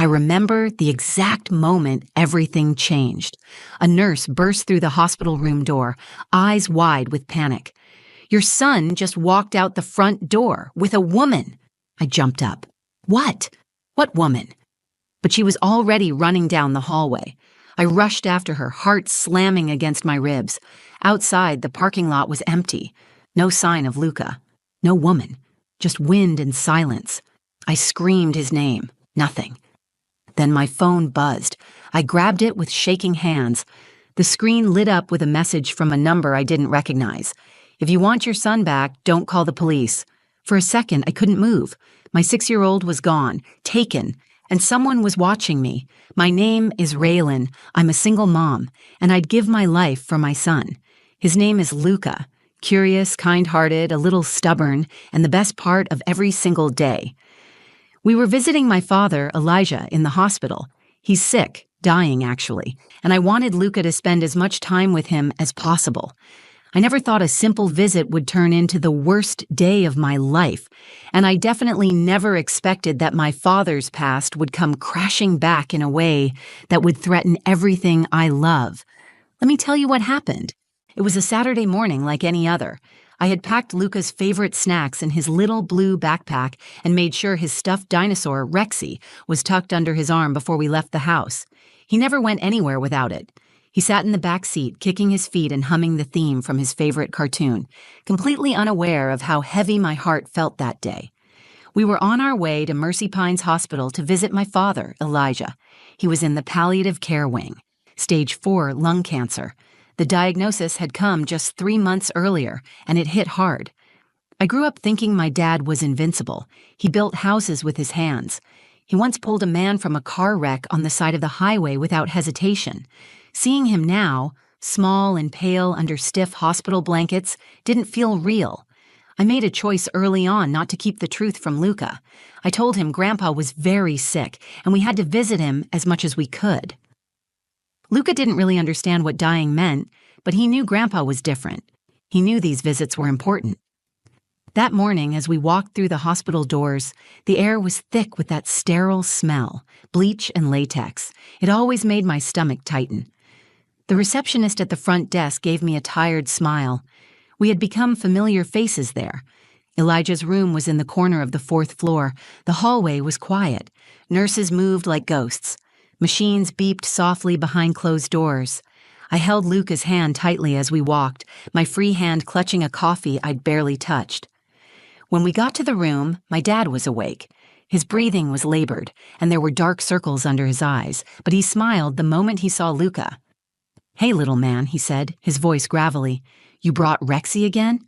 I remember the exact moment everything changed. A nurse burst through the hospital room door, eyes wide with panic. "Your son just walked out the front door with a woman." I jumped up. "What? What woman?" But she was already running down the hallway. I rushed after her, heart slamming against my ribs. Outside, the parking lot was empty. No sign of Luca. No woman. Just wind and silence. I screamed his name. Nothing. Then my phone buzzed. I grabbed it with shaking hands. The screen lit up with a message from a number I didn't recognize. "If you want your son back, don't call the police." For a second, I couldn't move. My 6-year-old was gone, taken, and someone was watching me. My name is Raylan. I'm a single mom, and I'd give my life for my son. His name is Luca. Curious, kind-hearted, a little stubborn, and the best part of every single day. We were visiting my father, Elijah, in the hospital. He's sick, dying actually, and I wanted Luca to spend as much time with him as possible. I never thought a simple visit would turn into the worst day of my life, and I definitely never expected that my father's past would come crashing back in a way that would threaten everything I love. Let me tell you what happened. It was a Saturday morning like any other. I had packed Luca's favorite snacks in his little blue backpack and made sure his stuffed dinosaur, Rexy, was tucked under his arm before we left the house. He never went anywhere without it. He sat in the back seat, kicking his feet and humming the theme from his favorite cartoon, completely unaware of how heavy my heart felt that day. We were on our way to Mercy Pines Hospital to visit my father, Elijah. He was in the palliative care wing, stage 4 lung cancer. The diagnosis had come just 3 months earlier, and it hit hard. I grew up thinking my dad was invincible. He built houses with his hands. He once pulled a man from a car wreck on the side of the highway without hesitation. Seeing him now, small and pale under stiff hospital blankets, didn't feel real. I made a choice early on not to keep the truth from Luca. I told him Grandpa was very sick, and we had to visit him as much as we could. Luca didn't really understand what dying meant, but he knew Grandpa was different. He knew these visits were important. That morning, as we walked through the hospital doors, the air was thick with that sterile smell, bleach and latex. It always made my stomach tighten. The receptionist at the front desk gave me a tired smile. We had become familiar faces there. Elijah's room was in the corner of the 4th floor. The hallway was quiet. Nurses moved like ghosts. Machines beeped softly behind closed doors. I held Luca's hand tightly as we walked, my free hand clutching a coffee I'd barely touched. When we got to the room, my dad was awake. His breathing was labored, and there were dark circles under his eyes, but he smiled the moment he saw Luca. "Hey, little man," he said, his voice gravelly. "You brought Rexy again?"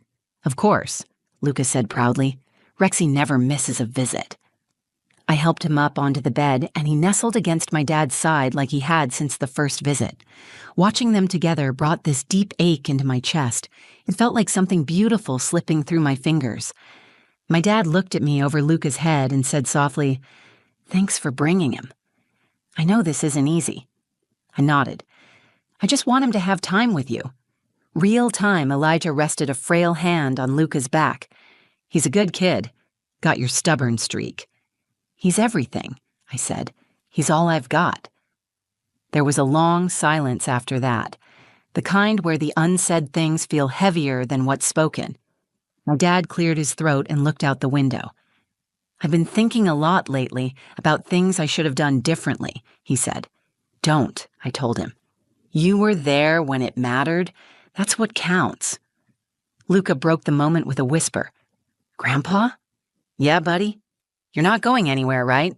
"Of course," Luca said proudly. "Rexy never misses a visit." I helped him up onto the bed, and he nestled against my dad's side like he had since the first visit. Watching them together brought this deep ache into my chest. It felt like something beautiful slipping through my fingers. My dad looked at me over Luca's head and said softly, "Thanks for bringing him. I know this isn't easy." I nodded. "I just want him to have time with you." Real time, Elijah rested a frail hand on Luca's back. "He's a good kid. Got your stubborn streak." "He's everything," I said. "He's all I've got." There was a long silence after that, the kind where the unsaid things feel heavier than what's spoken. My dad cleared his throat and looked out the window. "I've been thinking a lot lately about things I should have done differently," he said. "Don't," I told him. "You were there when it mattered. That's what counts." Luca broke the moment with a whisper. "Grandpa?" "Yeah, buddy? You're not going anywhere, right?"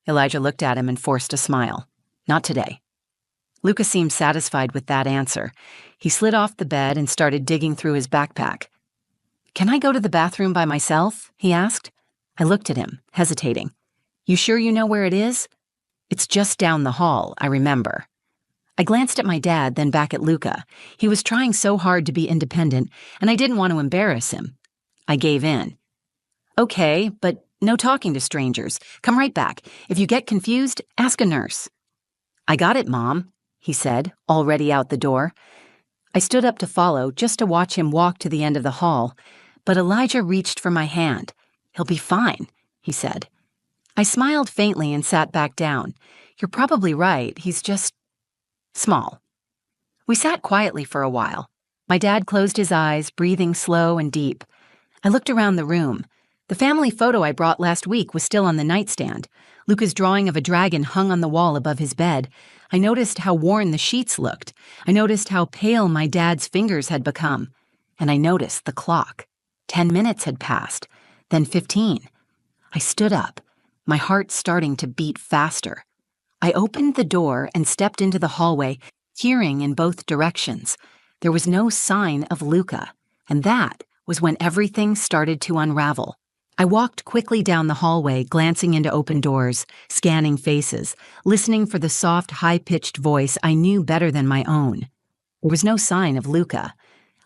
Elijah looked at him and forced a smile. "Not today." Luca seemed satisfied with that answer. He slid off the bed and started digging through his backpack. "Can I go to the bathroom by myself?" he asked. I looked at him, hesitating. "You sure you know where it is?" "It's just down the hall, I remember." I glanced at my dad, then back at Luca. He was trying so hard to be independent, and I didn't want to embarrass him. I gave in. "Okay, but no talking to strangers. Come right back. If you get confused, ask a nurse." "I got it, Mom," he said, already out the door. I stood up to follow, just to watch him walk to the end of the hall, but Elijah reached for my hand. "He'll be fine," he said. I smiled faintly and sat back down. You're probably right, he's just small. We sat quietly for a while. My dad closed his eyes, breathing slow and deep. I looked around the room. The family photo I brought last week was still on the nightstand. Luca's drawing of a dragon hung on the wall above his bed. I noticed how worn the sheets looked. I noticed how pale my dad's fingers had become. And I noticed the clock. 10 minutes had passed, then 15. I stood up, my heart starting to beat faster. I opened the door and stepped into the hallway, peering in both directions. There was no sign of Luca, and that was when everything started to unravel. I walked quickly down the hallway, glancing into open doors, scanning faces, listening for the soft, high-pitched voice I knew better than my own. There was no sign of Luca.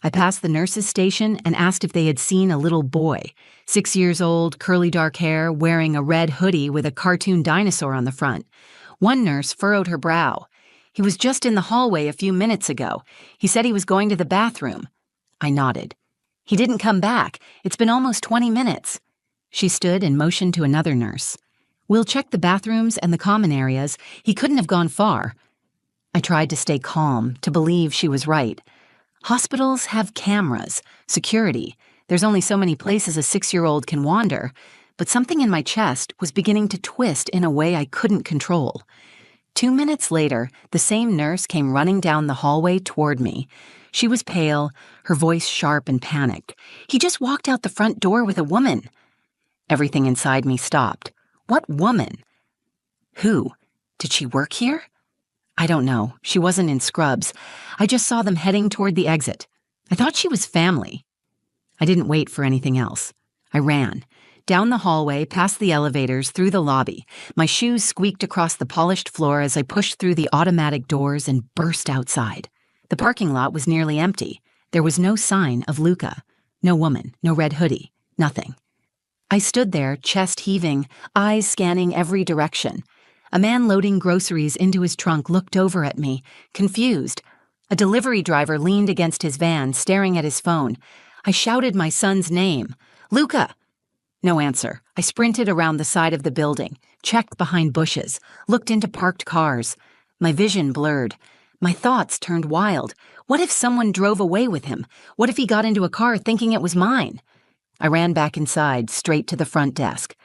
I passed the nurse's station and asked if they had seen a little boy, 6 years old, curly dark hair, wearing a red hoodie with a cartoon dinosaur on the front. One nurse furrowed her brow. He was just in the hallway a few minutes ago. He said he was going to the bathroom. I nodded. He didn't come back. It's been almost 20 minutes. She stood and motioned to another nurse. We'll check the bathrooms and the common areas. He couldn't have gone far. I tried to stay calm, to believe she was right. Hospitals have cameras, security. There's only so many places a 6-year-old can wander. But something in my chest was beginning to twist in a way I couldn't control. 2 minutes later, the same nurse came running down the hallway toward me. She was pale, her voice sharp and panicked. He just walked out the front door with a woman. Everything inside me stopped. What woman? Who? Did she work here? I don't know. She wasn't in scrubs. I just saw them heading toward the exit. I thought she was family. I didn't wait for anything else. I ran. Down the hallway, past the elevators, through the lobby. My shoes squeaked across the polished floor as I pushed through the automatic doors and burst outside. The parking lot was nearly empty. There was no sign of Luca. No woman, no red hoodie, nothing. I stood there, chest heaving, eyes scanning every direction. A man loading groceries into his trunk looked over at me, confused. A delivery driver leaned against his van, staring at his phone. I shouted my son's name. Luca! No answer. I sprinted around the side of the building, checked behind bushes, looked into parked cars. My vision blurred. My thoughts turned wild. What if someone drove away with him? What if he got into a car thinking it was mine? I ran back inside, straight to the front desk.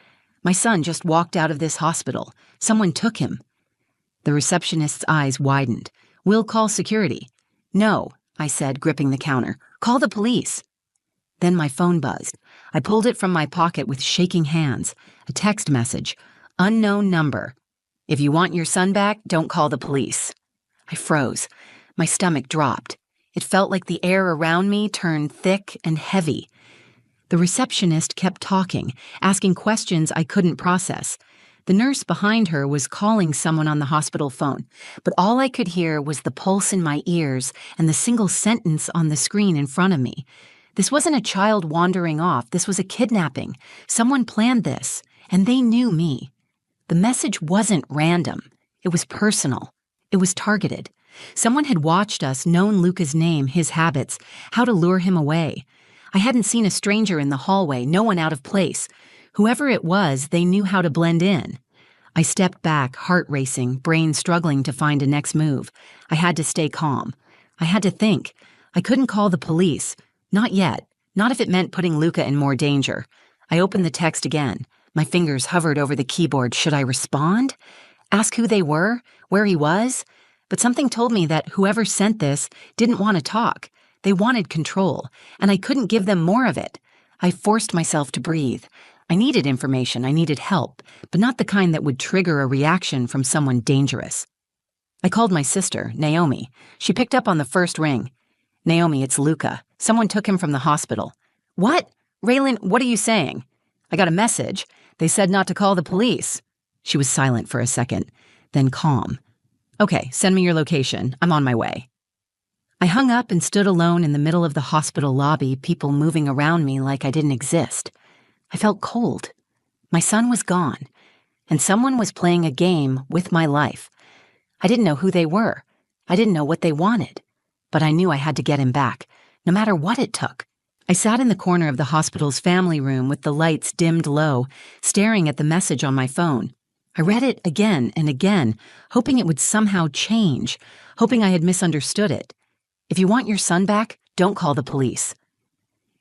My son just walked out of this hospital. Someone took him. The receptionist's eyes widened. We'll call security. No, I said, gripping the counter. Call the police. Then my phone buzzed. I pulled it from my pocket with shaking hands. A text message. Unknown number. If you want your son back, don't call the police. I froze. My stomach dropped. It felt like the air around me turned thick and heavy. The receptionist kept talking, asking questions I couldn't process. The nurse behind her was calling someone on the hospital phone, but all I could hear was the pulse in my ears and the single sentence on the screen in front of me. This wasn't a child wandering off. This was a kidnapping. Someone planned this, and they knew me. The message wasn't random. It was personal. It was targeted. Someone had watched us, known Luca's name, his habits, how to lure him away. I hadn't seen a stranger in the hallway, no one out of place. Whoever it was, they knew how to blend in. I stepped back, heart racing, brain struggling to find a next move. I had to stay calm. I had to think. I couldn't call the police. Not yet. Not if it meant putting Luca in more danger. I opened the text again. My fingers hovered over the keyboard. Should I respond? Ask who they were? Where he was? But something told me that whoever sent this didn't want to talk. They wanted control, and I couldn't give them more of it. I forced myself to breathe. I needed information, I needed help, but not the kind that would trigger a reaction from someone dangerous. I called my sister, Naomi. She picked up on the first ring. Naomi, it's Luca. Someone took him from the hospital. What? Raylan, what are you saying? I got a message. They said not to call the police. She was silent for a second, then calm. Okay, send me your location. I'm on my way. I hung up and stood alone in the middle of the hospital lobby, people moving around me like I didn't exist. I felt cold. My son was gone, and someone was playing a game with my life. I didn't know who they were. I didn't know what they wanted. But I knew I had to get him back, no matter what it took. I sat in the corner of the hospital's family room with the lights dimmed low, staring at the message on my phone. I read it again and again, hoping it would somehow change, hoping I had misunderstood it. If you want your son back, don't call the police.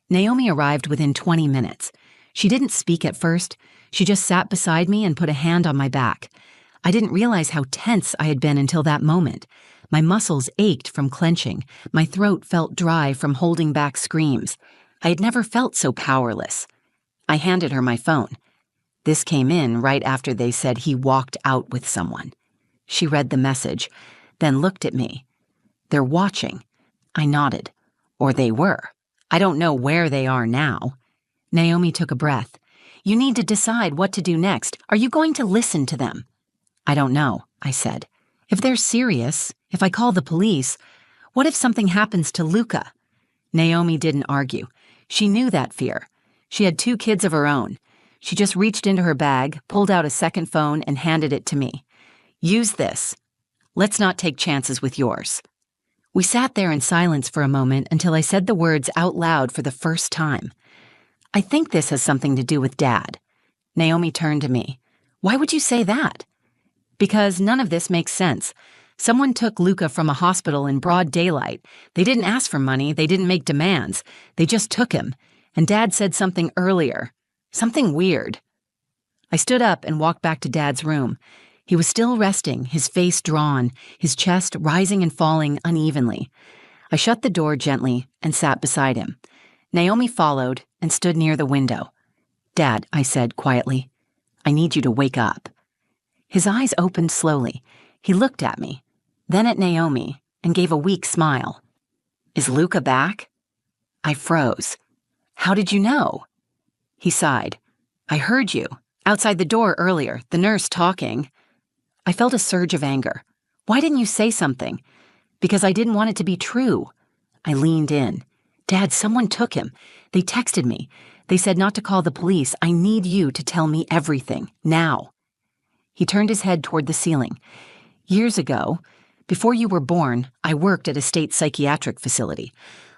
Naomi arrived within 20 minutes. She didn't speak at first. She just sat beside me and put a hand on my back. I didn't realize how tense I had been until that moment. My muscles ached from clenching. My throat felt dry from holding back screams. I had never felt so powerless. I handed her my phone. This came in right after they said he walked out with someone. She read the message, then looked at me. They're watching. I nodded. Or they were. I don't know where they are now. Naomi took a breath. You need to decide what to do next. Are you going to listen to them? I don't know, I said. If they're serious, if I call the police, what if something happens to Luca? Naomi didn't argue. She knew that fear. She had 2 kids of her own. She just reached into her bag, pulled out a second phone, and handed it to me. Use this. Let's not take chances with yours. We sat there in silence for a moment until I said the words out loud for the first time. I think this has something to do with Dad. Naomi turned to me. Why would you say that? Because none of this makes sense. Someone took Luca from a hospital in broad daylight. They didn't ask for money. They didn't make demands. They just took him. And Dad said something earlier. Something weird. I stood up and walked back to Dad's room. He was still resting, his face drawn, his chest rising and falling unevenly. I shut the door gently and sat beside him. Naomi followed and stood near the window. Dad, I said quietly, I need you to wake up. His eyes opened slowly. He looked at me, then at Naomi, and gave a weak smile. Is Luca back? I froze. How did you know? He sighed. I heard you. Outside the door earlier, the nurse talking. I felt a surge of anger. Why didn't you say something? Because I didn't want it to be true. I leaned in. Dad, someone took him. They texted me. They said not to call the police. I need you to tell me everything, now. He turned his head toward the ceiling. Years ago, before you were born, I worked at a state psychiatric facility.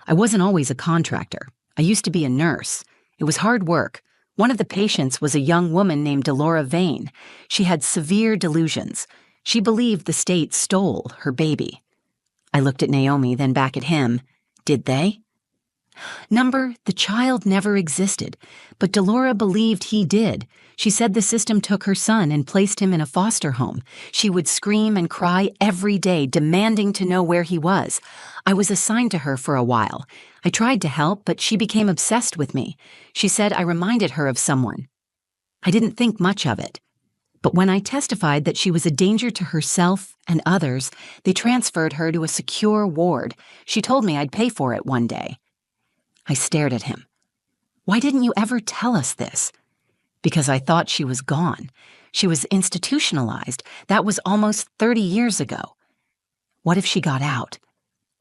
I wasn't always a contractor. I used to be a nurse. It was hard work. One of the patients was a young woman named Delora Vane. She had severe delusions. She believed the state stole her baby. I looked at Naomi, then back at him. Did they? The child never existed, but Delora believed he did. She said the system took her son and placed him in a foster home. She would scream and cry every day, demanding to know where he was. I was assigned to her for a while. I tried to help, but she became obsessed with me. She said I reminded her of someone. I didn't think much of it. But when I testified that she was a danger to herself and others, they transferred her to a secure ward. She told me I'd pay for it one day. I stared at him. Why didn't you ever tell us this? Because I thought she was gone. She was institutionalized. That was almost 30 years ago. What if she got out?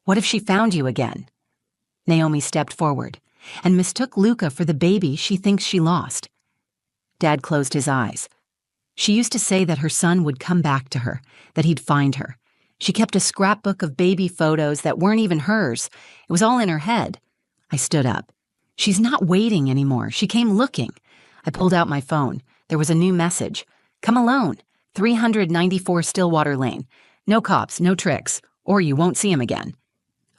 What if she found you again? Naomi stepped forward and mistook Luca for the baby she thinks she lost. Dad closed his eyes. She used to say that her son would come back to her, that he'd find her. She kept a scrapbook of baby photos that weren't even hers. It was all in her head. I stood up. She's not waiting anymore. She came looking. I pulled out my phone. There was a new message. Come alone. 394 Stillwater Lane. No cops, no tricks, or you won't see him again.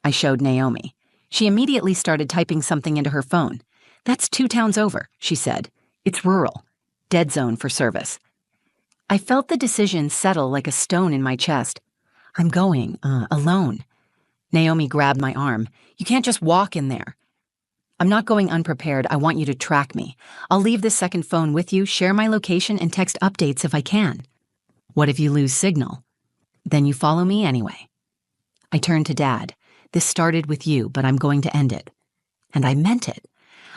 I showed Naomi. She immediately started typing something into her phone. That's 2 towns over, she said. It's rural. Dead zone for service. I felt the decision settle like a stone in my chest. I'm going, alone. Naomi grabbed my arm. You can't just walk in there. I'm not going unprepared. I want you to track me. I'll leave this second phone with you, share my location, and text updates if I can. What if you lose signal? Then you follow me anyway. I turned to Dad. This started with you, but I'm going to end it. And I meant it.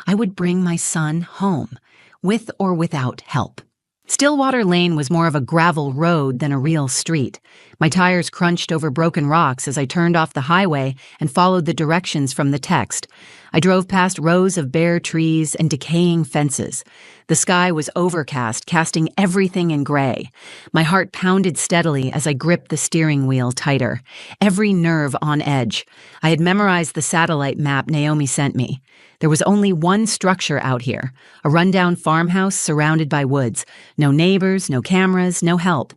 I would bring my son home, with or without help. Stillwater Lane was more of a gravel road than a real street, My tires crunched over broken rocks as I turned off the highway and followed the directions from the text. I drove past rows of bare trees and decaying fences. The sky was overcast, casting everything in gray. My heart pounded steadily as I gripped the steering wheel tighter, every nerve on edge. I had memorized the satellite map Naomi sent me. There was only one structure out here, a rundown farmhouse surrounded by woods. No neighbors, no cameras, no help.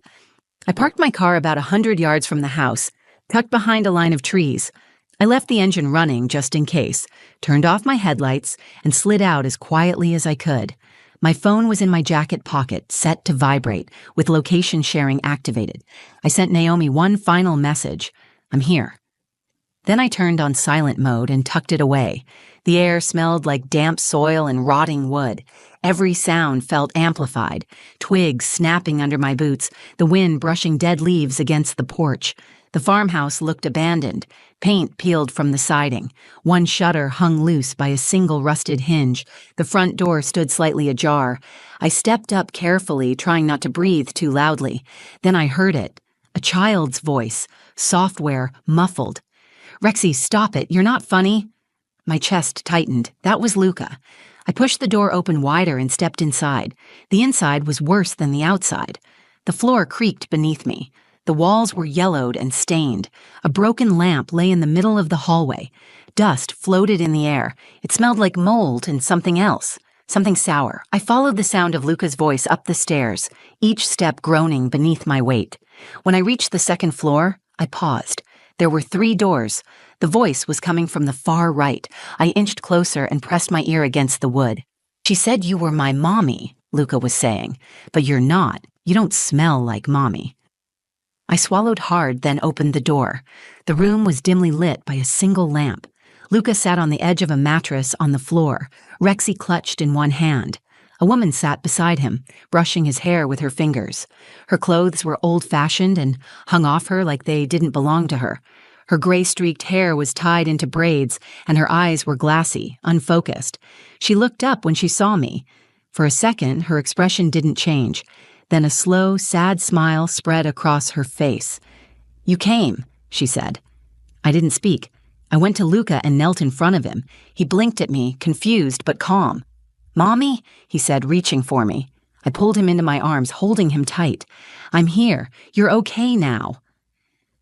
I parked my car about 100 yards from the house, tucked behind a line of trees. I left the engine running just in case, turned off my headlights, and slid out as quietly as I could. My phone was in my jacket pocket, set to vibrate, with location sharing activated. I sent Naomi one final message: "I'm here." Then I turned on silent mode and tucked it away. The air smelled like damp soil and rotting wood. Every sound felt amplified, twigs snapping under my boots, the wind brushing dead leaves against the porch. The farmhouse looked abandoned, paint peeled from the siding. One shutter hung loose by a single rusted hinge. The front door stood slightly ajar. I stepped up carefully, trying not to breathe too loudly. Then I heard it, a child's voice, software, muffled. "Rexy, stop it, you're not funny." My chest tightened. That was Luca. I pushed the door open wider and stepped inside. The inside was worse than the outside. The floor creaked beneath me. The walls were yellowed and stained. A broken lamp lay in the middle of the hallway. Dust floated in the air. It smelled like mold and something else. Something sour. I followed the sound of Luca's voice up the stairs, each step groaning beneath my weight. When I reached the second floor, I paused. There were 3 doors. The voice was coming from the far right. I inched closer and pressed my ear against the wood. "She said you were my mommy," Luca was saying. "But you're not. You don't smell like mommy." I swallowed hard, then opened the door. The room was dimly lit by a single lamp. Luca sat on the edge of a mattress on the floor, Rexy clutched in one hand. A woman sat beside him, brushing his hair with her fingers. Her clothes were old-fashioned and hung off her like they didn't belong to her. Her gray-streaked hair was tied into braids, and her eyes were glassy, unfocused. She looked up when she saw me. For a second, her expression didn't change. Then a slow, sad smile spread across her face. "You came," she said. I didn't speak. I went to Luca and knelt in front of him. He blinked at me, confused but calm. "Mommy?" he said, reaching for me. I pulled him into my arms, holding him tight. "I'm here. You're okay now."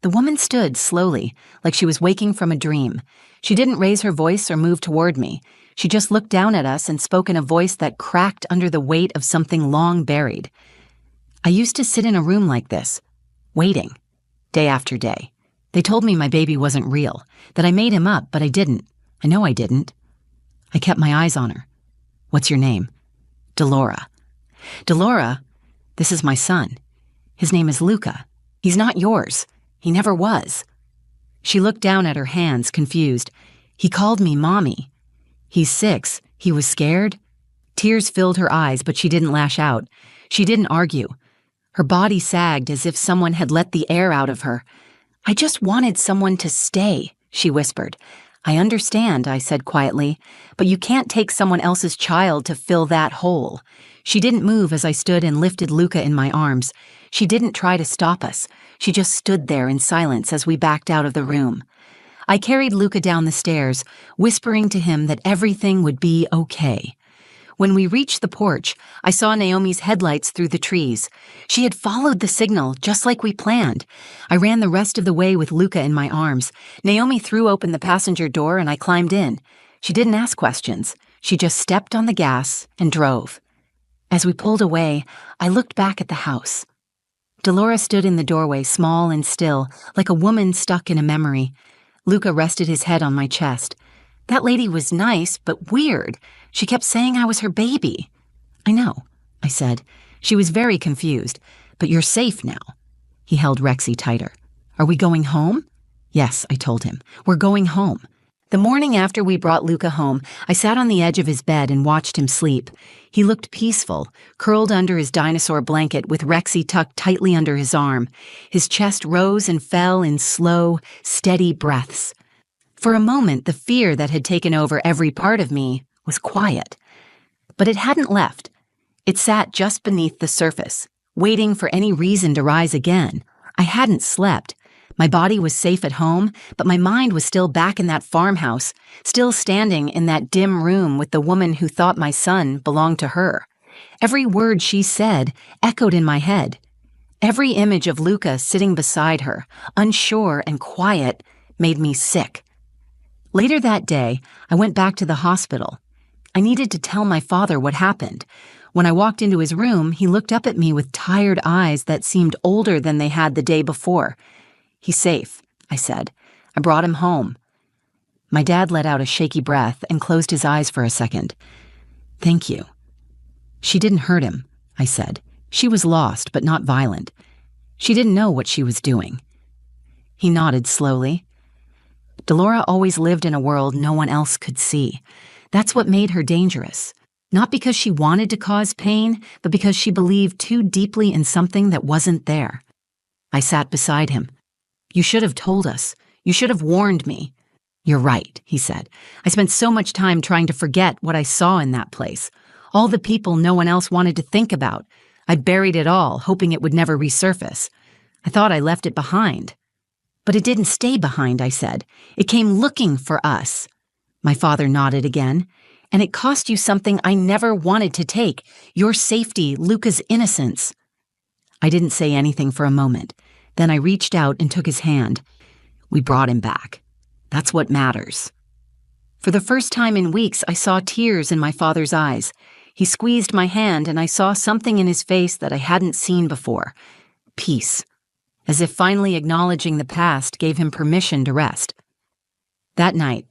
The woman stood slowly, like she was waking from a dream. She didn't raise her voice or move toward me. She just looked down at us and spoke in a voice that cracked under the weight of something long buried. "I used to sit in a room like this, waiting, day after day. They told me my baby wasn't real, that I made him up, but I didn't. I know I didn't." I kept my eyes on her. "What's your name?" "Delora." "Delora, this is my son. His name is Luca. He's not yours. He never was." She looked down at her hands, confused. "He called me Mommy. He's 6. He was scared?" Tears filled her eyes, but she didn't lash out. She didn't argue. Her body sagged as if someone had let the air out of her. "I just wanted someone to stay," she whispered. "I understand," I said quietly, "but you can't take someone else's child to fill that hole." She didn't move as I stood and lifted Luca in my arms. She didn't try to stop us. She just stood there in silence as we backed out of the room. I carried Luca down the stairs, whispering to him that everything would be okay. When we reached the porch, I saw Naomi's headlights through the trees. She had followed the signal, just like we planned. I ran the rest of the way with Luca in my arms. Naomi threw open the passenger door and I climbed in. She didn't ask questions. She just stepped on the gas and drove. As we pulled away, I looked back at the house. Delora stood in the doorway, small and still, like a woman stuck in a memory. Luca rested his head on my chest. "That lady was nice, but weird. She kept saying I was her baby." "I know," I said. She was very confused. "But you're safe now." He held Rexy tighter. "Are we going home?" "Yes," I told him. "We're going home." The morning after we brought Luca home, I sat on the edge of his bed and watched him sleep. He looked peaceful, curled under his dinosaur blanket with Rexy tucked tightly under his arm. His chest rose and fell in slow, steady breaths. For a moment, the fear that had taken over every part of me was quiet. But it hadn't left. It sat just beneath the surface, waiting for any reason to rise again. I hadn't slept. My body was safe at home, but my mind was still back in that farmhouse, still standing in that dim room with the woman who thought my son belonged to her. Every word she said echoed in my head. Every image of Luca sitting beside her, unsure and quiet, made me sick. Later that day, I went back to the hospital. I needed to tell my father what happened. When I walked into his room, he looked up at me with tired eyes that seemed older than they had the day before. "He's safe," I said. "I brought him home." My dad let out a shaky breath and closed his eyes for a second. "Thank you." "She didn't hurt him," I said. "She was lost, but not violent. She didn't know what she was doing." He nodded slowly. Delora always lived in a world no one else could see. That's what made her dangerous. Not because she wanted to cause pain, but because she believed too deeply in something that wasn't there. I sat beside him. "You should have told us. You should have warned me." "You're right," he said. "I spent so much time trying to forget what I saw in that place. All the people no one else wanted to think about. I buried it all, hoping it would never resurface. I thought I left it behind." "But it didn't stay behind," I said. "It came looking for us." My father nodded again. "And it cost you something I never wanted to take, your safety, Luca's innocence." I didn't say anything for a moment. Then I reached out and took his hand. We brought him back. That's what matters. For the first time in weeks, I saw tears in my father's eyes. He squeezed my hand, and I saw something in his face that I hadn't seen before. Peace. As if finally acknowledging the past gave him permission to rest. That night,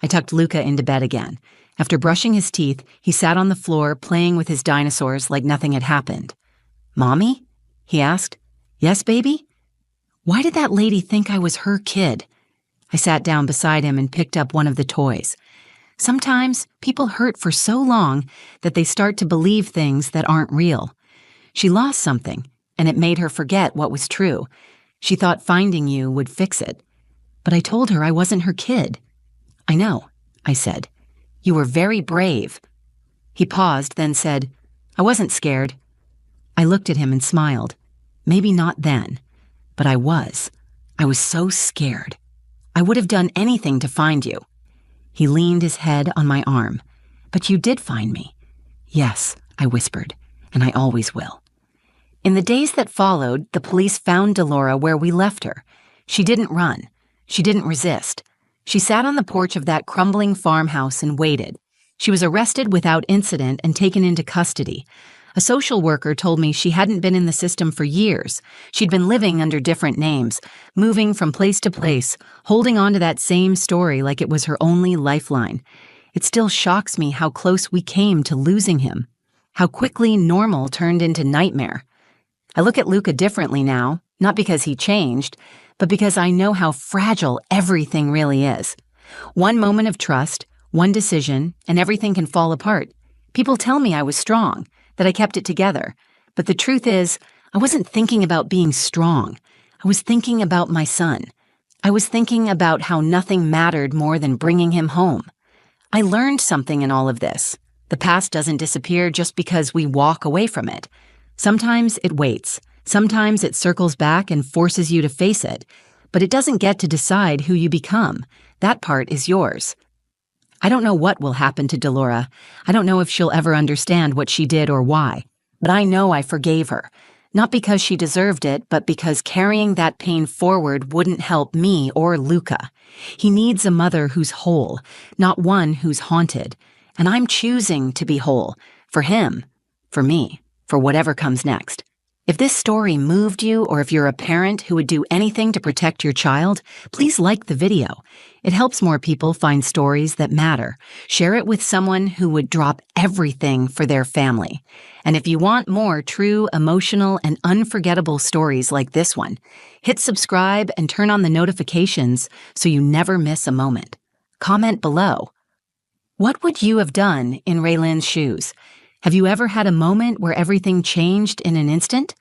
I tucked Luca into bed again. After brushing his teeth, he sat on the floor playing with his dinosaurs like nothing had happened. "Mommy?" he asked. "Yes, baby?" Why did that lady think I was her kid? I sat down beside him and picked up one of the toys. Sometimes people hurt for so long that they start to believe things that aren't real. She lost something, and it made her forget what was true. She thought finding you would fix it. But I told her I wasn't her kid. "I know," I said. "You were very brave." He paused, then said, "I wasn't scared." I looked at him and smiled. Maybe not then, but I was. I was so scared. I would have done anything to find you. He leaned his head on my arm. "But you did find me." "Yes," I whispered, "and I always will." In the days that followed, the police found Delora where we left her. She didn't run. She didn't resist. She sat on the porch of that crumbling farmhouse and waited. She was arrested without incident and taken into custody. A social worker told me she hadn't been in the system for years. She'd been living under different names, moving from place to place, holding on to that same story like it was her only lifeline. It still shocks me how close we came to losing him, how quickly normal turned into nightmare. I look at Luca differently now, not because he changed, but because I know how fragile everything really is. One moment of trust, one decision, and everything can fall apart. People tell me I was strong, that I kept it together. But the truth is, I wasn't thinking about being strong. I was thinking about my son. I was thinking about how nothing mattered more than bringing him home. I learned something in all of this. The past doesn't disappear just because we walk away from it. Sometimes it waits. Sometimes it circles back and forces you to face it. But it doesn't get to decide who you become. That part is yours. I don't know what will happen to Delora. I don't know if she'll ever understand what she did or why. But I know I forgave her. Not because she deserved it, but because carrying that pain forward wouldn't help me or Luca. He needs a mother who's whole, not one who's haunted. And I'm choosing to be whole. For him. For me. For whatever comes next. If this story moved you, or if you're a parent who would do anything to protect your child, please like the video. It helps more people find stories that matter. Share it with someone who would drop everything for their family. And if you want more true, emotional, and unforgettable stories like this one, hit subscribe and turn on the notifications so you never miss a moment. Comment below. What would you have done in Raylan's shoes? Have you ever had a moment where everything changed in an instant?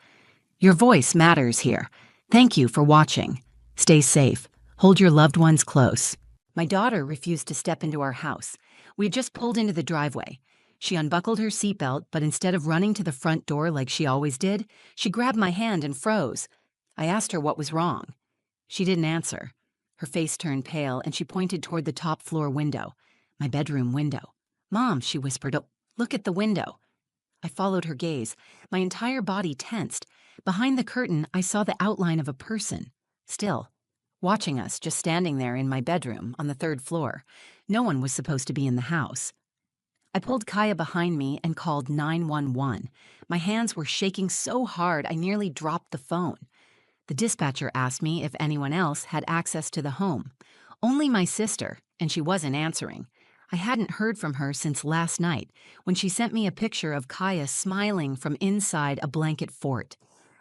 Your voice matters here. Thank you for watching. Stay safe. Hold your loved ones close. My daughter refused to step into our house. We had just pulled into the driveway. She unbuckled her seatbelt, but instead of running to the front door like she always did, she grabbed my hand and froze. I asked her what was wrong. She didn't answer. Her face turned pale, and she pointed toward the top floor window, my bedroom window. "Mom," she whispered, "oh, look at the window." I followed her gaze. My entire body tensed. Behind the curtain, I saw the outline of a person, still, watching us, just standing there in my bedroom on the third floor. No one was supposed to be in the house. I pulled Kaya behind me and called 911. My hands were shaking so hard I nearly dropped the phone. The dispatcher asked me if anyone else had access to the home. Only my sister, and she wasn't answering. I hadn't heard from her since last night, when she sent me a picture of Kaya smiling from inside a blanket fort.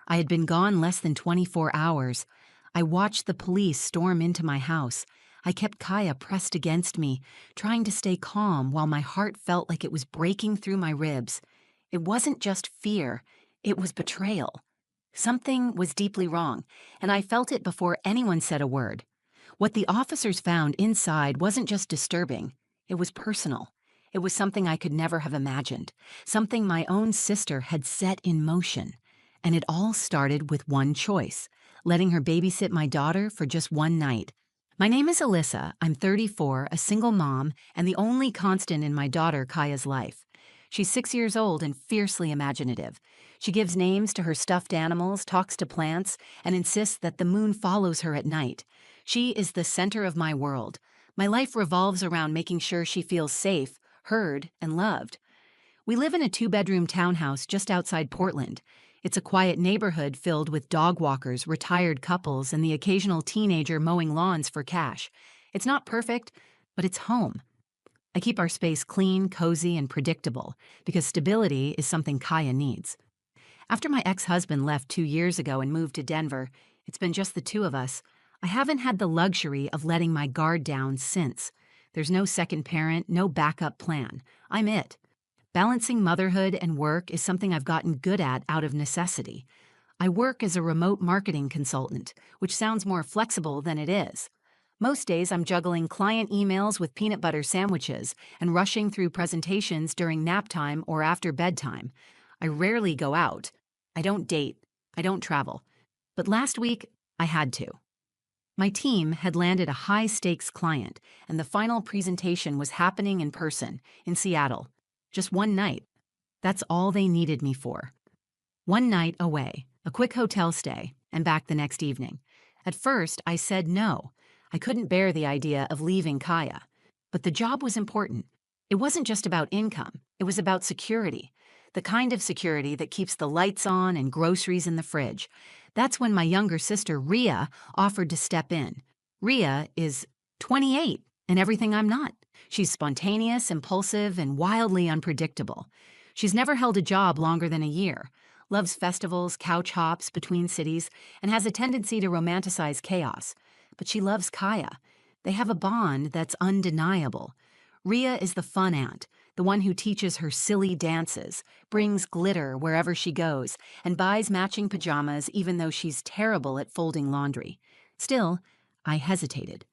I had been gone less than 24 hours. I watched the police storm into my house. I kept Kaya pressed against me, trying to stay calm while my heart felt like it was breaking through my ribs. It wasn't just fear, it was betrayal. Something was deeply wrong, and I felt it before anyone said a word. What the officers found inside wasn't just disturbing, it was personal. It was something I could never have imagined, something my own sister had set in motion. And it all started with one choice: letting her babysit my daughter for just one night. My name is Alyssa. I'm 34, a single mom, and the only constant in my daughter Kaya's life. She's 6 years old and fiercely imaginative. She gives names to her stuffed animals, talks to plants, and insists that the moon follows her at night. She is the center of my world. My life revolves around making sure she feels safe, heard, and loved. We live in a 2-bedroom townhouse just outside Portland. It's a quiet neighborhood filled with dog walkers, retired couples, and the occasional teenager mowing lawns for cash. It's not perfect, but it's home. I keep our space clean, cozy, and predictable because stability is something Kaya needs. After my ex-husband left 2 years ago and moved to Denver, it's been just the two of us. I haven't had the luxury of letting my guard down since. There's no second parent, no backup plan. I'm it. Balancing motherhood and work is something I've gotten good at out of necessity. I work as a remote marketing consultant, which sounds more flexible than it is. Most days I'm juggling client emails with peanut butter sandwiches and rushing through presentations during nap time or after bedtime. I rarely go out. I don't date. I don't travel. But last week, I had to. My team had landed a high-stakes client, and the final presentation was happening in person, in Seattle. Just one night. That's all they needed me for. One night away, a quick hotel stay, and back the next evening. At first, I said no. I couldn't bear the idea of leaving Kaya. But the job was important. It wasn't just about income. It was about security. The kind of security that keeps the lights on and groceries in the fridge. That's when my younger sister, Rhea, offered to step in. Rhea is 28 and everything I'm not. She's spontaneous, impulsive, and wildly unpredictable. She's never held a job longer than a year, loves festivals, couch hops between cities, and has a tendency to romanticize chaos. But she loves Kaya. They have a bond that's undeniable. Rhea is the fun aunt, the one who teaches her silly dances, brings glitter wherever she goes, and buys matching pajamas even though she's terrible at folding laundry. Still, I hesitated.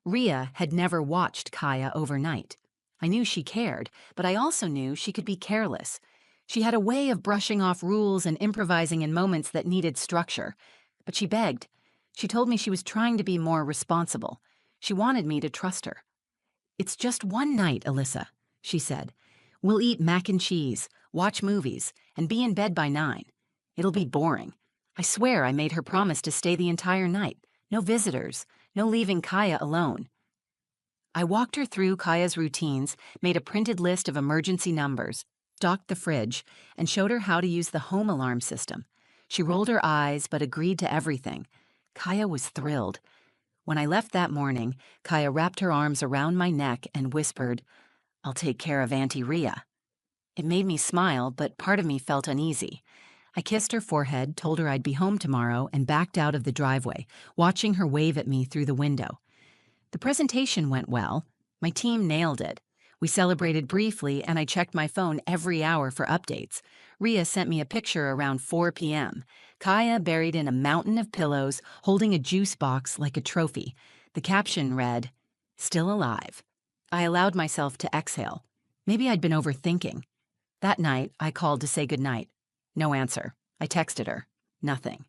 Rhea had never watched Kaya overnight. I knew she cared, but I also knew she could be careless. She had a way of brushing off rules and improvising in moments that needed structure. But she begged. She told me she was trying to be more responsible. She wanted me to trust her. "It's just one night, Alyssa," she said. "We'll eat mac and cheese, watch movies, and be in bed by 9. It'll be boring. I swear I made her promise to stay the entire night. No visitors, no leaving Kaya alone." I walked her through Kaya's routines, made a printed list of emergency numbers, stocked the fridge, and showed her how to use the home alarm system. She rolled her eyes but agreed to everything. Kaya was thrilled. When I left that morning, Kaya wrapped her arms around my neck and whispered, "I'll take care of Auntie Rhea." It made me smile, but part of me felt uneasy. I kissed her forehead, told her I'd be home tomorrow, and backed out of the driveway, watching her wave at me through the window. The presentation went well. My team nailed it. We celebrated briefly, and I checked my phone every hour for updates. Rhea sent me a picture around 4 p.m. Kaya buried in a mountain of pillows, holding a juice box like a trophy. The caption read, "Still alive." I allowed myself to exhale. Maybe I'd been overthinking. That night, I called to say goodnight. No answer. I texted her. Nothing.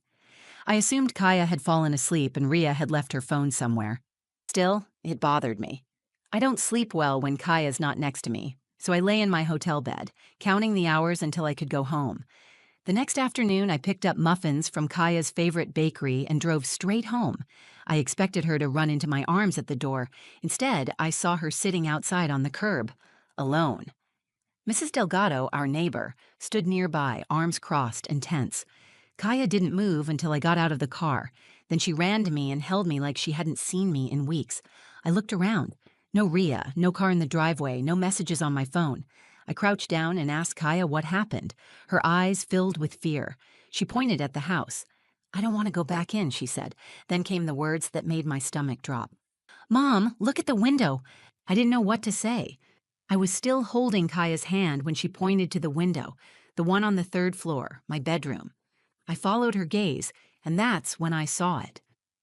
I assumed Kaya had fallen asleep and Rhea had left her phone somewhere. Still, it bothered me. I don't sleep well when Kaya's not next to me, so I lay in my hotel bed, counting the hours until I could go home. The next afternoon, I picked up muffins from Kaya's favorite bakery and drove straight home. I expected her to run into my arms at the door. Instead, I saw her sitting outside on the curb, alone. Mrs. Delgado, our neighbor, stood nearby, arms crossed and tense. Kaya didn't move until I got out of the car. Then she ran to me and held me like she hadn't seen me in weeks. I looked around. No Rhea, no car in the driveway, no messages on my phone. I crouched down and asked Kaya what happened. Her eyes filled with fear. She pointed at the house. "I don't want to go back in," she said. Then came the words that made my stomach drop. "Mom, look at the window." I didn't know what to say. I was still holding Kaya's hand when she pointed to the window, the one on the third floor, my bedroom. I followed her gaze, and that's when I saw it.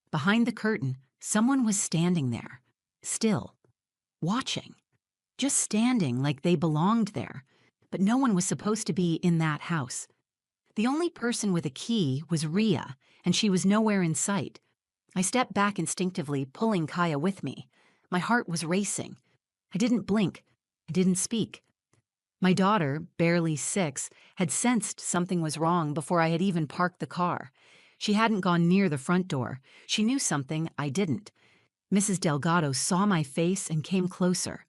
Behind the curtain, someone was standing there, still, watching. Just standing like they belonged there, but no one was supposed to be in that house. The only person with a key was Rhea, and she was nowhere in sight. I stepped back instinctively, pulling Kaya with me. My heart was racing. I didn't blink. I didn't speak. My daughter, barely 6, had sensed something was wrong before I had even parked the car. She hadn't gone near the front door. She knew something I didn't. Mrs. Delgado saw my face and came closer.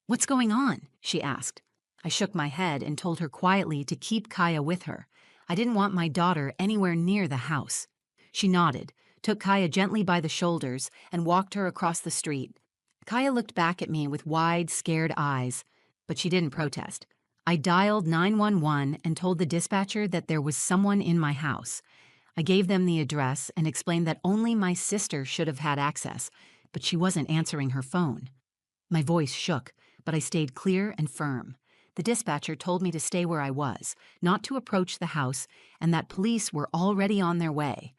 "What's going on?" she asked. I shook my head and told her quietly to keep Kaya with her. I didn't want my daughter anywhere near the house. She nodded, took Kaya gently by the shoulders, and walked her across the street. Kaya looked back at me with wide, scared eyes, but she didn't protest. I dialed 911 and told the dispatcher that there was someone in my house. I gave them the address and explained that only my sister should have had access, but she wasn't answering her phone. My voice shook, but I stayed clear and firm. The dispatcher told me to stay where I was, not to approach the house, and that police were already on their way.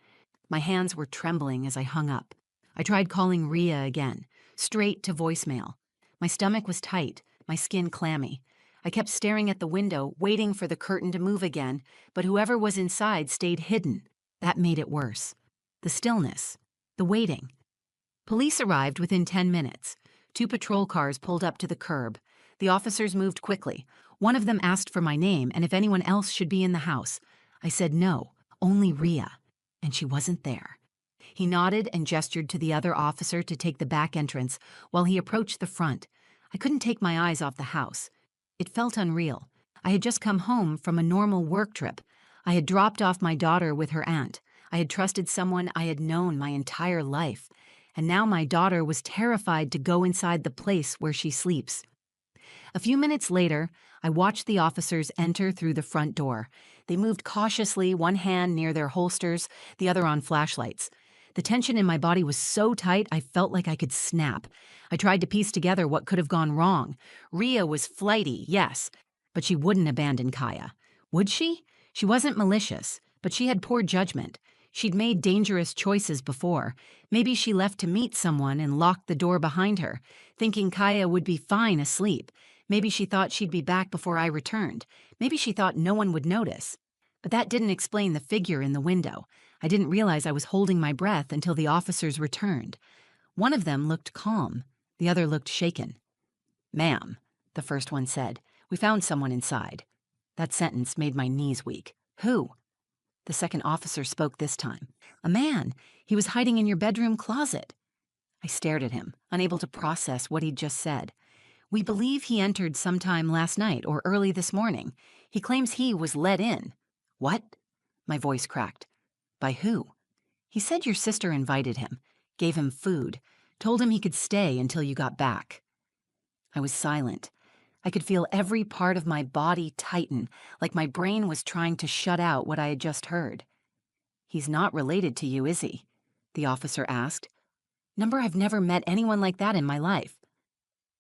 My hands were trembling as I hung up. I tried calling Rhea again, straight to voicemail. My stomach was tight, my skin clammy. I kept staring at the window, waiting for the curtain to move again, but whoever was inside stayed hidden. That made it worse. The stillness, the waiting. Police arrived within 10 minutes. 2 patrol cars pulled up to the curb. The officers moved quickly. One of them asked for my name and if anyone else should be in the house. I said no, only Rhea, and she wasn't there. He nodded and gestured to the other officer to take the back entrance while he approached the front. I couldn't take my eyes off the house. It felt unreal. I had just come home from a normal work trip. I had dropped off my daughter with her aunt. I had trusted someone I had known my entire life. And now my daughter was terrified to go inside the place where she sleeps. A few minutes later, I watched the officers enter through the front door. They moved cautiously, one hand near their holsters, the other on flashlights. The tension in my body was so tight I felt like I could snap. I tried to piece together what could have gone wrong. Rhea was flighty, yes, but she wouldn't abandon Kaya. Would she? She wasn't malicious, but she had poor judgment. She'd made dangerous choices before. Maybe she left to meet someone and locked the door behind her, thinking Kaya would be fine asleep. Maybe she thought she'd be back before I returned. Maybe she thought no one would notice. But that didn't explain the figure in the window. I didn't realize I was holding my breath until the officers returned. One of them looked calm. The other looked shaken. "Ma'am," the first one said, "we found someone inside." That sentence made my knees weak. "Who?" The second officer spoke this time. "A man. He was hiding in your bedroom closet." I stared at him, unable to process what he'd just said. "We believe he entered sometime last night or early this morning. He claims he was let in." "What?" My voice cracked. "By who?" "He said your sister invited him, gave him food, told him he could stay until you got back." I was silent. I could feel every part of my body tighten, like my brain was trying to shut out what I had just heard. "He's not related to you, is he?" the officer asked. "Number, I've never met anyone like that in my life."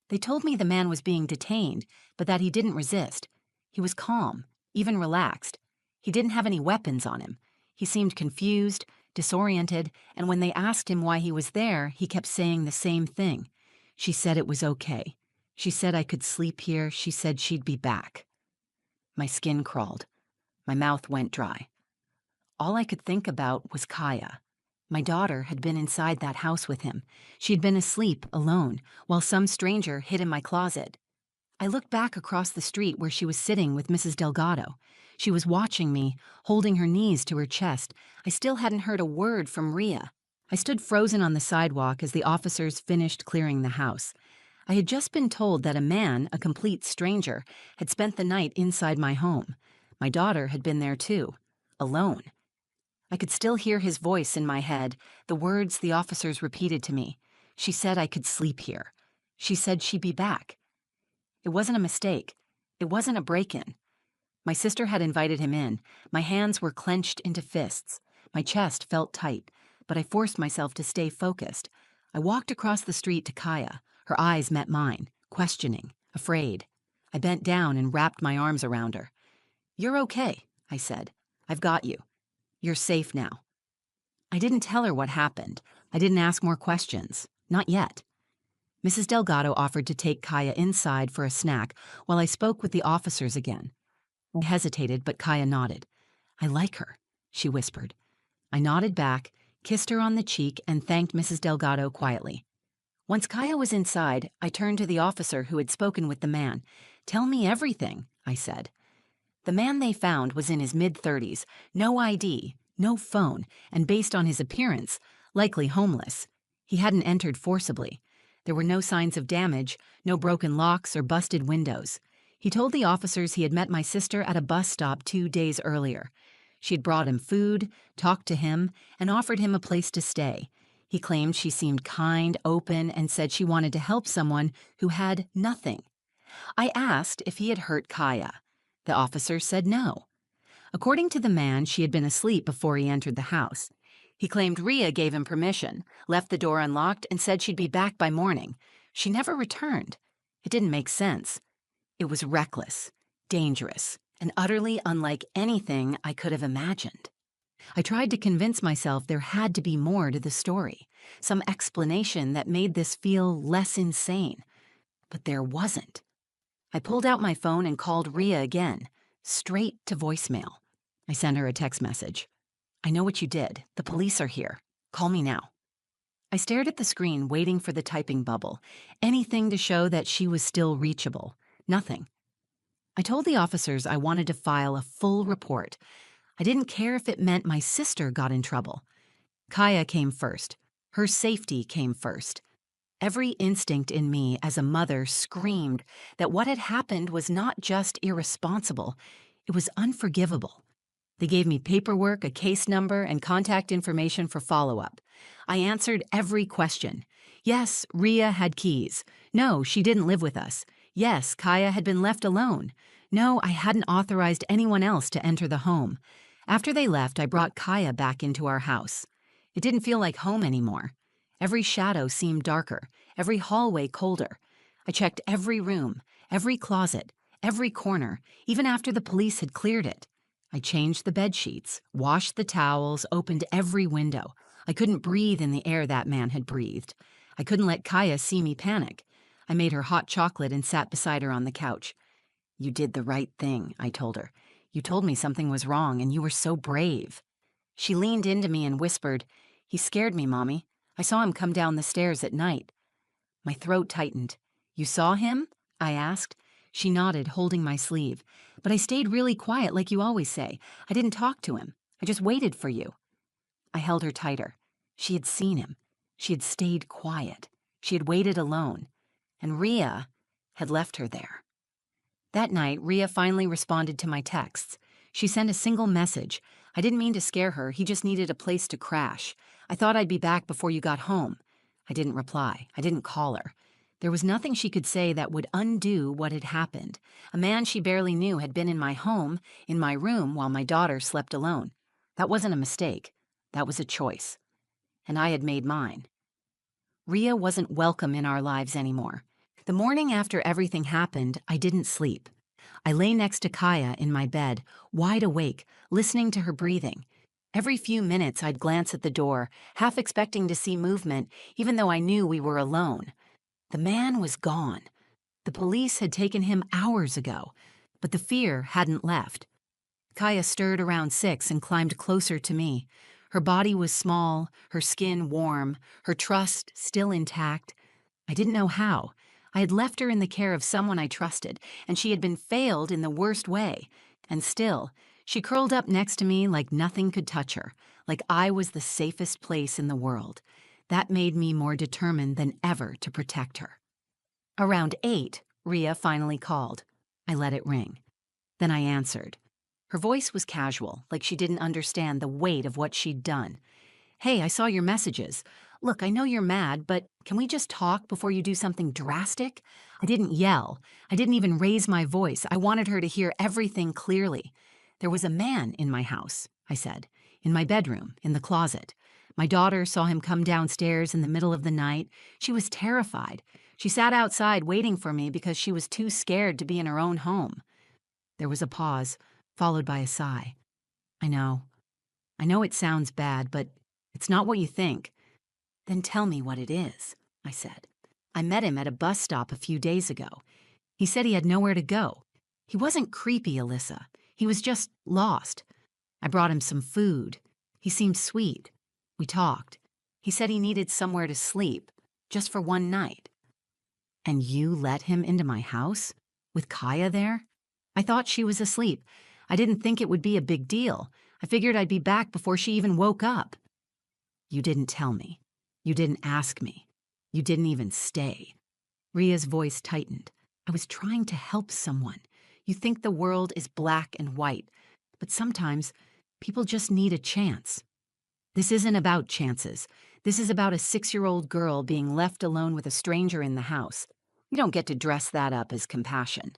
They told me the man was being detained, but that he didn't resist. He was calm, even relaxed. He didn't have any weapons on him. He seemed confused, disoriented, and when they asked him why he was there, he kept saying the same thing. "She said it was okay. She said I could sleep here. She said she'd be back." My skin crawled. My mouth went dry. All I could think about was Kaya. My daughter had been inside that house with him. She had been asleep, alone, while some stranger hid in my closet. I looked back across the street where she was sitting with Mrs. Delgado. She was watching me, holding her knees to her chest. I still hadn't heard a word from Rhea. I stood frozen on the sidewalk as the officers finished clearing the house. I had just been told that a man, a complete stranger, had spent the night inside my home. My daughter had been there too, alone. I could still hear his voice in my head, the words the officers repeated to me. She said I could sleep here. She said she'd be back. It wasn't a mistake. It wasn't a break-in. My sister had invited him in. My hands were clenched into fists. My chest felt tight, but I forced myself to stay focused. I walked across the street to Kaya. Her eyes met mine, questioning, afraid. I bent down and wrapped my arms around her. "You're okay," I said. "I've got you. You're safe now." I didn't tell her what happened. I didn't ask more questions. Not yet. Mrs. Delgado offered to take Kaya inside for a snack while I spoke with the officers again. I hesitated, but Kaya nodded. "I like her," she whispered. I nodded back, kissed her on the cheek, and thanked Mrs. Delgado quietly. Once Kaya was inside, I turned to the officer who had spoken with the man. "Tell me everything," I said. The man they found was in his mid-30s, no ID, no phone, and based on his appearance, likely homeless. He hadn't entered forcibly. There were no signs of damage, no broken locks or busted windows. He told the officers he had met my sister at a bus stop 2 days earlier. She had brought him food, talked to him, and offered him a place to stay. He claimed she seemed kind, open, and said she wanted to help someone who had nothing. I asked if he had hurt Kaya. The officer said no. According to the man, she had been asleep before he entered the house. He claimed Rhea gave him permission, left the door unlocked, and said she'd be back by morning. She never returned. It didn't make sense. It was reckless, dangerous, and utterly unlike anything I could have imagined. I tried to convince myself there had to be more to the story, some explanation that made this feel less insane. But there wasn't. I pulled out my phone and called Rhea again, straight to voicemail. I sent her a text message. "I know what you did. The police are here. Call me now." I stared at the screen, waiting for the typing bubble. Anything to show that she was still reachable. Nothing. I told the officers I wanted to file a full report. I didn't care if it meant my sister got in trouble. Kaya came first. Her safety came first. Every instinct in me as a mother screamed that what had happened was not just irresponsible, it was unforgivable. They gave me paperwork, a case number, and contact information for follow-up. I answered every question. Yes, Rhea had keys. No, she didn't live with us. Yes, Kaya had been left alone. No, I hadn't authorized anyone else to enter the home. After they left, I brought Kaya back into our house. It didn't feel like home anymore. Every shadow seemed darker, every hallway colder. I checked every room, every closet, every corner, even after the police had cleared it. I changed the bed sheets, washed the towels, opened every window. I couldn't breathe in the air that man had breathed. I couldn't let Kaya see me panic. I made her hot chocolate and sat beside her on the couch. "You did the right thing," I told her. "You told me something was wrong, and you were so brave." She leaned into me and whispered, "He scared me, Mommy. I saw him come down the stairs at night." My throat tightened. "You saw him?" I asked. She nodded, holding my sleeve. "But I stayed really quiet, like you always say. I didn't talk to him. I just waited for you." I held her tighter. She had seen him. She had stayed quiet. She had waited alone. And Rhea had left her there. That night, Rhea finally responded to my texts. She sent a single message. "I didn't mean to scare her. He just needed a place to crash. I thought I'd be back before you got home." I didn't reply. I didn't call her. There was nothing she could say that would undo what had happened. A man she barely knew had been in my home, in my room, while my daughter slept alone. That wasn't a mistake. That was a choice. And I had made mine. Rhea wasn't welcome in our lives anymore. The morning after everything happened, I didn't sleep. I lay next to Kaya in my bed, wide awake, listening to her breathing. Every few minutes I'd glance at the door, half expecting to see movement, even though I knew we were alone. The man was gone. The police had taken him hours ago, but the fear hadn't left. Kaya stirred around 6 and climbed closer to me. Her body was small, her skin warm, her trust still intact. I didn't know how. I had left her in the care of someone I trusted, and she had been failed in the worst way. And still, she curled up next to me like nothing could touch her, like I was the safest place in the world. That made me more determined than ever to protect her. Around 8, Rhea finally called. I let it ring. Then I answered. Her voice was casual, like she didn't understand the weight of what she'd done. Hey, I saw your messages. Look, I know you're mad, but can we just talk before you do something drastic? I didn't yell. I didn't even raise my voice. I wanted her to hear everything clearly. There was a man in my house, I said, in my bedroom, in the closet. My daughter saw him come downstairs in the middle of the night. She was terrified. She sat outside waiting for me because she was too scared to be in her own home. There was a pause, followed by a sigh. I know it sounds bad, but it's not what you think. Then tell me what it is, I said. I met him at a bus stop a few days ago. He said he had nowhere to go. He wasn't creepy, Alyssa. He was just lost. I brought him some food. He seemed sweet. We talked. He said he needed somewhere to sleep, just for one night. And you let him into my house? With Kaya there? I thought she was asleep. I didn't think it would be a big deal. I figured I'd be back before she even woke up. You didn't tell me. You didn't ask me. You didn't even stay. Rhea's voice tightened. I was trying to help someone. You think the world is black and white, but sometimes people just need a chance. This isn't about chances. This is about a 6-year-old girl being left alone with a stranger in the house. You don't get to dress that up as compassion.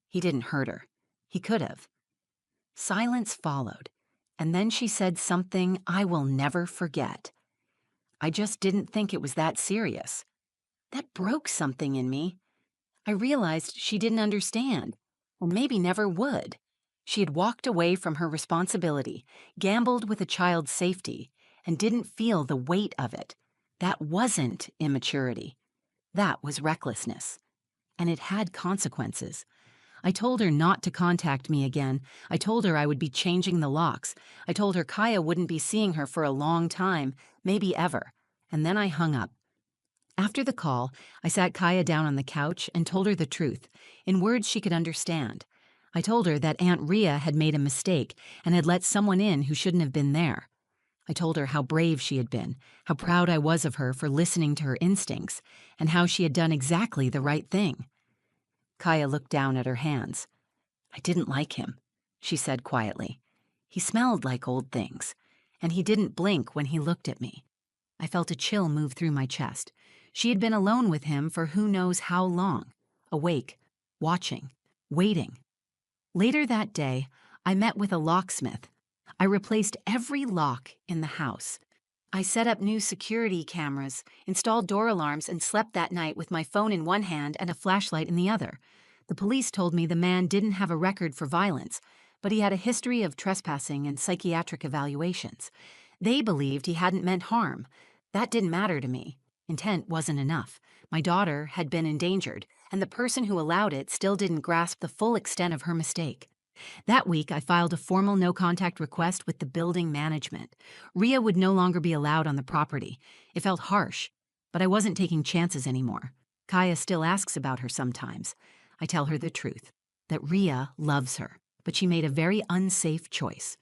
He didn't hurt her. He could have. Silence followed, and then she said something I will never forget. I just didn't think it was that serious. That broke something in me. I realized she didn't understand, or maybe never would. She had walked away from her responsibility, gambled with a child's safety, and didn't feel the weight of it. That wasn't immaturity. That was recklessness. And it had consequences. I told her not to contact me again. I told her I would be changing the locks. I told her Kaya wouldn't be seeing her for a long time, maybe ever. And then I hung up. After the call, I sat Kaya down on the couch and told her the truth, in words she could understand. I told her that Aunt Rhea had made a mistake and had let someone in who shouldn't have been there. I told her how brave she had been, how proud I was of her for listening to her instincts, and how she had done exactly the right thing. Kaya looked down at her hands. I didn't like him, she said quietly. He smelled like old things, and he didn't blink when he looked at me. I felt a chill move through my chest. She had been alone with him for who knows how long, awake, watching, waiting. Later that day, I met with a locksmith. I replaced every lock in the house. I set up new security cameras, installed door alarms, and slept that night with my phone in one hand and a flashlight in the other. The police told me the man didn't have a record for violence, but he had a history of trespassing and psychiatric evaluations. They believed he hadn't meant harm. That didn't matter to me. Intent wasn't enough. My daughter had been endangered, and the person who allowed it still didn't grasp the full extent of her mistake. That week, I filed a formal no-contact request with the building management. Rhea would no longer be allowed on the property. It felt harsh, but I wasn't taking chances anymore. Kaya still asks about her sometimes. I tell her the truth, that Rhea loves her, but she made a very unsafe choice.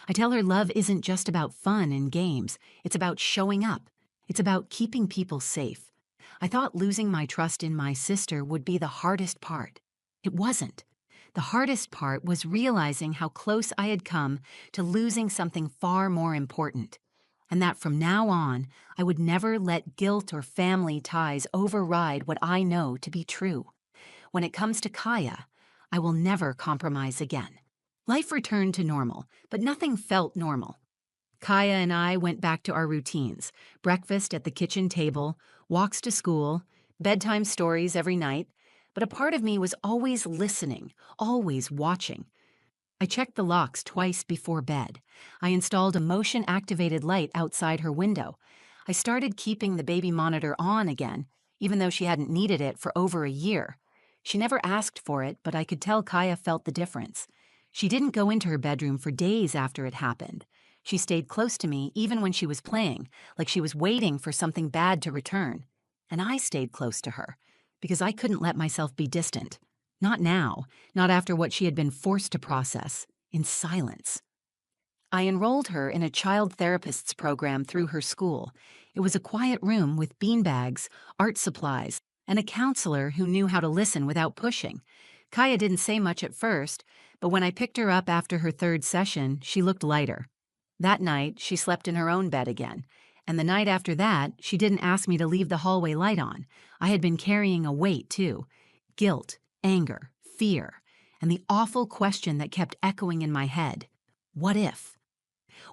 I tell her love isn't just about fun and games. It's about showing up. It's about keeping people safe. I thought losing my trust in my sister would be the hardest part. It wasn't. The hardest part was realizing how close I had come to losing something far more important, and that from now on, I would never let guilt or family ties override what I know to be true. When it comes to Kaya, I will never compromise again. Life returned to normal, but nothing felt normal. Kaya and I went back to our routines: breakfast at the kitchen table, walks to school, bedtime stories every night. But a part of me was always listening, always watching. I checked the locks twice before bed. I installed a motion-activated light outside her window. I started keeping the baby monitor on again, even though she hadn't needed it for over a year. She never asked for it, but I could tell Kaya felt the difference. She didn't go into her bedroom for days after it happened. She stayed close to me even when she was playing, like she was waiting for something bad to return. And I stayed close to her, because I couldn't let myself be distant. Not now, not after what she had been forced to process, in silence. I enrolled her in a child therapist's program through her school. It was a quiet room with beanbags, art supplies, and a counselor who knew how to listen without pushing. Kaya didn't say much at first, but when I picked her up after her third session, she looked lighter. That night, she slept in her own bed again, and the night after that, she didn't ask me to leave the hallway light on. I had been carrying a weight, too. Guilt, anger, fear, and the awful question that kept echoing in my head. What if?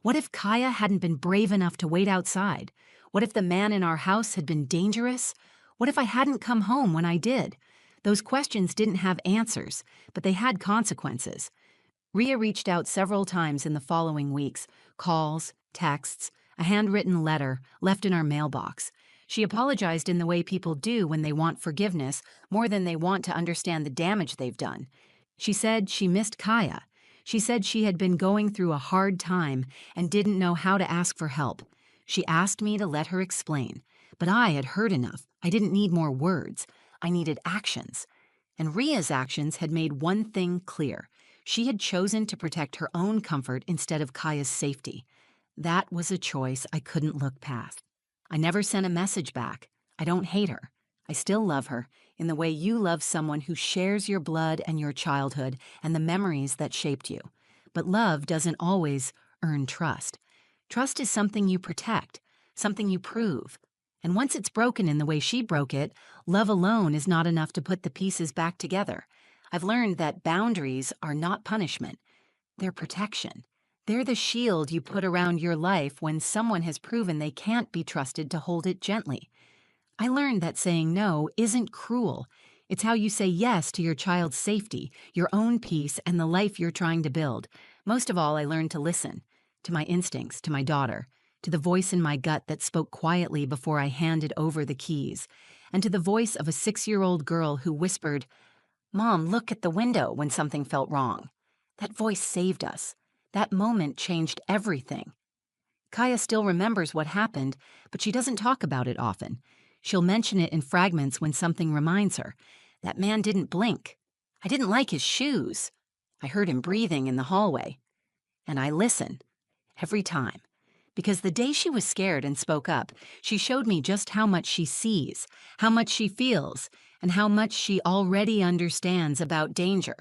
What if Kaya hadn't been brave enough to wait outside? What if the man in our house had been dangerous? What if I hadn't come home when I did? Those questions didn't have answers, but they had consequences. Ria reached out several times in the following weeks, calls, texts, a handwritten letter left in our mailbox. She apologized in the way people do when they want forgiveness more than they want to understand the damage they've done. She said she missed Kaya. She said she had been going through a hard time and didn't know how to ask for help. She asked me to let her explain, but I had heard enough. I didn't need more words. I needed actions. And Ria's actions had made one thing clear. She had chosen to protect her own comfort instead of Kaya's safety. That was a choice I couldn't look past. I never sent a message back. I don't hate her. I still love her in the way you love someone who shares your blood and your childhood and the memories that shaped you. But love doesn't always earn trust. Trust is something you protect, something you prove. And once it's broken in the way she broke it, love alone is not enough to put the pieces back together. I've learned that boundaries are not punishment. They're protection. They're the shield you put around your life when someone has proven they can't be trusted to hold it gently. I learned that saying no isn't cruel. It's how you say yes to your child's safety, your own peace, and the life you're trying to build. Most of all, I learned to listen. To my instincts, to my daughter, to the voice in my gut that spoke quietly before I handed over the keys, and to the voice of a 6-year-old girl who whispered, "Mom, look at the window," when something felt wrong. That voice saved us. That moment changed everything. Kaya still remembers what happened, but she doesn't talk about it often. She'll mention it in fragments when something reminds her. That man didn't blink. I didn't like his shoes. I heard him breathing in the hallway. And I listen. Every time. Because the day she was scared and spoke up, she showed me just how much she sees, how much she feels, and how much she already understands about danger.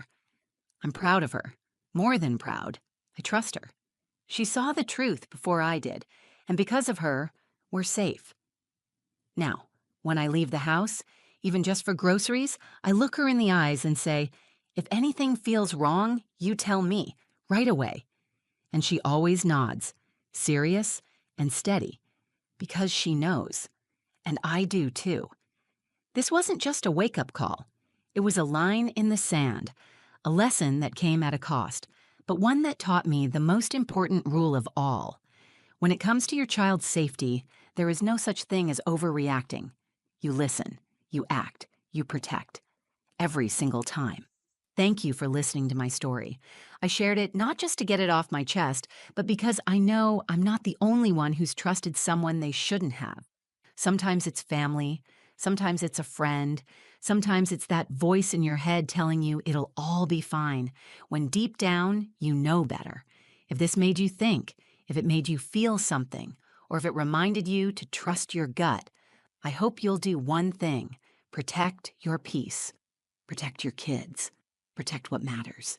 I'm proud of her. More than proud. I trust her. She saw the truth before I did, and because of her, we're safe. Now, when I leave the house, even just for groceries, I look her in the eyes and say, "If anything feels wrong, you tell me, right away." And she always nods, serious and steady, because she knows. And I do too. This wasn't just a wake-up call. It was a line in the sand, a lesson that came at a cost, but one that taught me the most important rule of all. When it comes to your child's safety, there is no such thing as overreacting. You listen, you act, you protect. Every single time. Thank you for listening to my story. I shared it not just to get it off my chest, but because I know I'm not the only one who's trusted someone they shouldn't have. Sometimes it's family, sometimes it's a friend, sometimes it's that voice in your head telling you it'll all be fine, when deep down you know better. If this made you think, if it made you feel something, or if it reminded you to trust your gut, I hope you'll do one thing: protect your peace, protect your kids, protect what matters.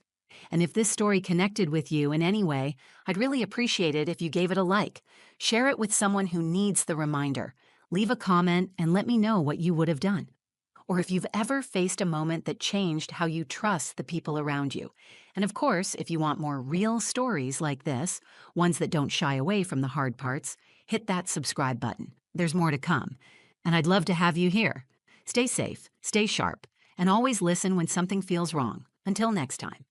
And if this story connected with you in any way, I'd really appreciate it if you gave it a like. Share it with someone who needs the reminder. Leave a comment and let me know what you would have done. Or if you've ever faced a moment that changed how you trust the people around you. And of course, if you want more real stories like this, ones that don't shy away from the hard parts, hit that subscribe button. There's more to come. And I'd love to have you here. Stay safe, stay sharp, and always listen when something feels wrong. Until next time.